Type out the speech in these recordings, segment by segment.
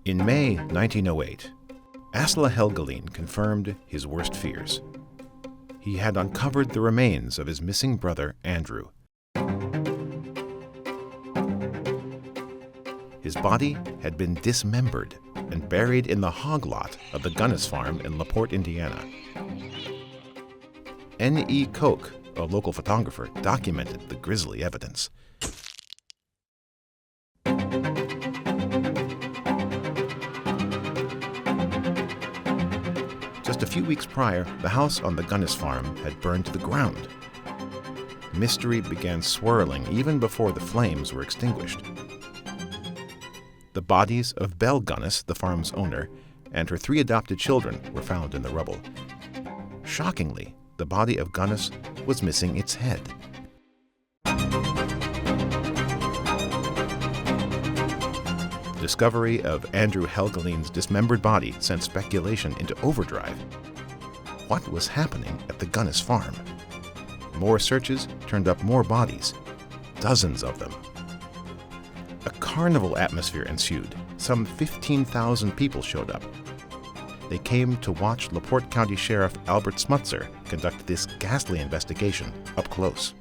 In May 1908, Asla Helgelien confirmed his worst fears. He had uncovered the remains of his missing brother, Andrew. His body had been dismembered and buried in the hog lot of the Gunness farm in Porte, Indiana. N.E. Koch, a local photographer, documented the grisly evidence. Just a few weeks prior, the house on the Gunness farm had burned to the ground. Mystery began swirling even before the flames were extinguished. The bodies of Belle Gunness, the farm's owner, and her 3 adopted children were found in the rubble. Shockingly, the body of Gunness was missing its head. The discovery of Andrew Helgelien's dismembered body sent speculation into overdrive. What was happening at the Gunness farm? More searches turned up more bodies, dozens of them. A carnival atmosphere ensued. Some 15,000 people showed up. They came to watch LaPorte County Sheriff Albert Smutzer conduct this ghastly investigation up close.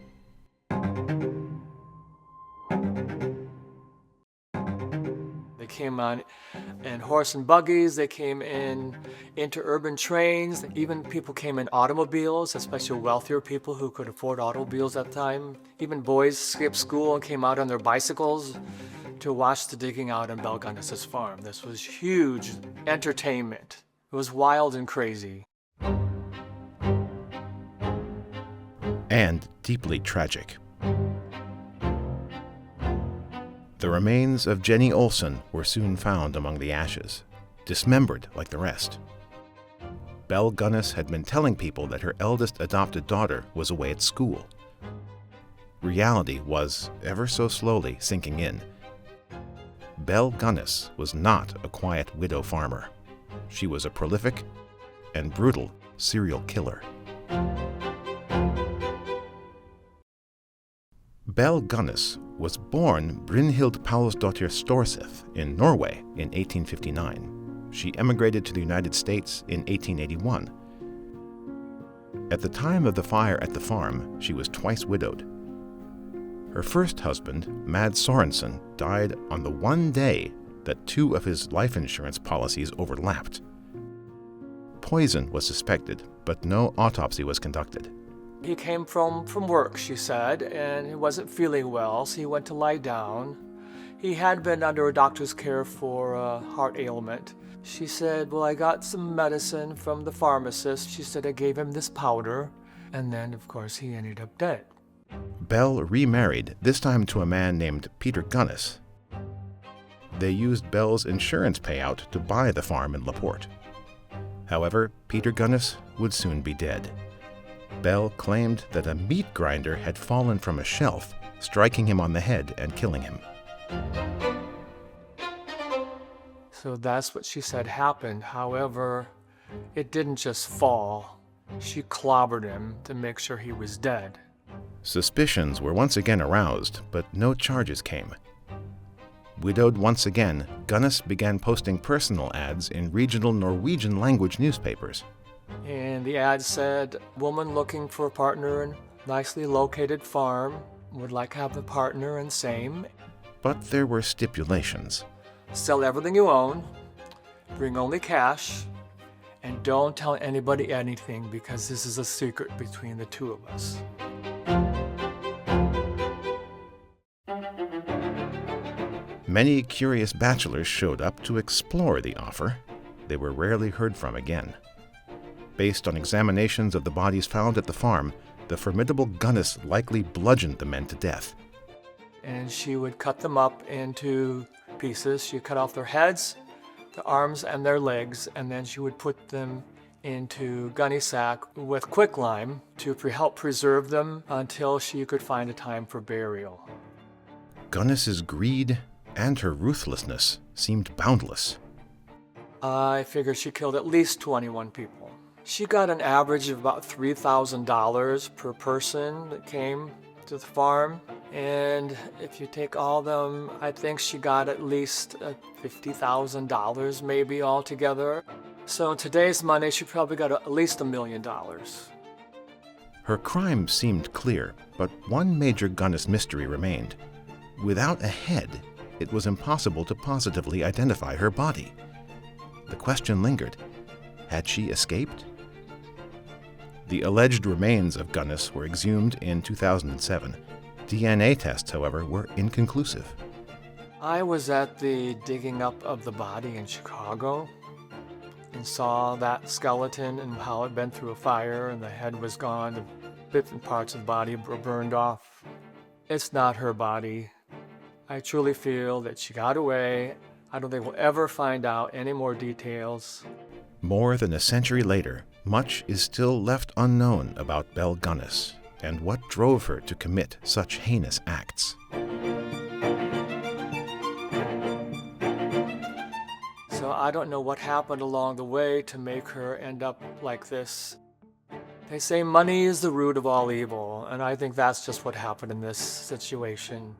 They came on in horse and buggies, they came in interurban trains, even people came in automobiles, especially wealthier people who could afford automobiles at the time. Even boys skipped school and came out on their bicycles to watch the digging out on Belle Gunness's farm. This was huge entertainment. It was wild and crazy. And deeply tragic. The remains of Jenny Olson were soon found among the ashes, dismembered like the rest. Belle Gunness had been telling people that her eldest adopted daughter was away at school. Reality was, ever so slowly, sinking in. Belle Gunness was not a quiet widow farmer. She was a prolific and brutal serial killer. Belle Gunness was born Brynhild Paulsdottir Storseth in Norway in 1859. She emigrated to the United States in 1881. At the time of the fire at the farm, she was twice widowed. Her first husband, Mads Sorensen, died on the one day that 2 of his life insurance policies overlapped. Poison was suspected, but no autopsy was conducted. He came from work, she said, and he wasn't feeling well, so he went to lie down. He had been under a doctor's care for a heart ailment. She said, well, I got some medicine from the pharmacist. She said I gave him this powder, and then, of course, he ended up dead. Belle remarried, this time to a man named Peter Gunness. They used Belle's insurance payout to buy the farm in LaPorte. However, Peter Gunness would soon be dead. Belle claimed that a meat grinder had fallen from a shelf, striking him on the head and killing him. So that's what she said happened. However, it didn't just fall. She clobbered him to make sure he was dead. Suspicions were once again aroused, but no charges came. Widowed once again, Gunness began posting personal ads in regional Norwegian language newspapers. And the ad said, woman looking for a partner in nicely located farm, would like to have a partner and same. But there were stipulations. Sell everything you own, bring only cash, and don't tell anybody anything because this is a secret between the 2 of us. Many curious bachelors showed up to explore the offer. They were rarely heard from again. Based on examinations of the bodies found at the farm, the formidable Gunness likely bludgeoned the men to death. And she would cut them up into pieces. She cut off their heads, their arms, and their legs, and then she would put them into gunny sack with quicklime to help preserve them until she could find a time for burial. Gunness's greed and her ruthlessness seemed boundless. I figure she killed at least 21 people. She got an average of about $3,000 per person that came to the farm. And if you take all of them, I think she got at least $50,000 maybe altogether. So in today's money, she probably got at least $1 million. Her crime seemed clear, but one major Gunness mystery remained. Without a head, it was impossible to positively identify her body. The question lingered: had she escaped? The alleged remains of Gunness were exhumed in 2007. DNA tests, however, were inconclusive. I was at the digging up of the body in Chicago and saw that skeleton and how it had been through a fire and the head was gone, the different parts of the body were burned off. It's not her body. I truly feel that she got away. I don't think we'll ever find out any more details. More than a century later, much is still left unknown about Belle Gunness and what drove her to commit such heinous acts. So I don't know what happened along the way to make her end up like this. They say money is the root of all evil, and I think that's just what happened in this situation.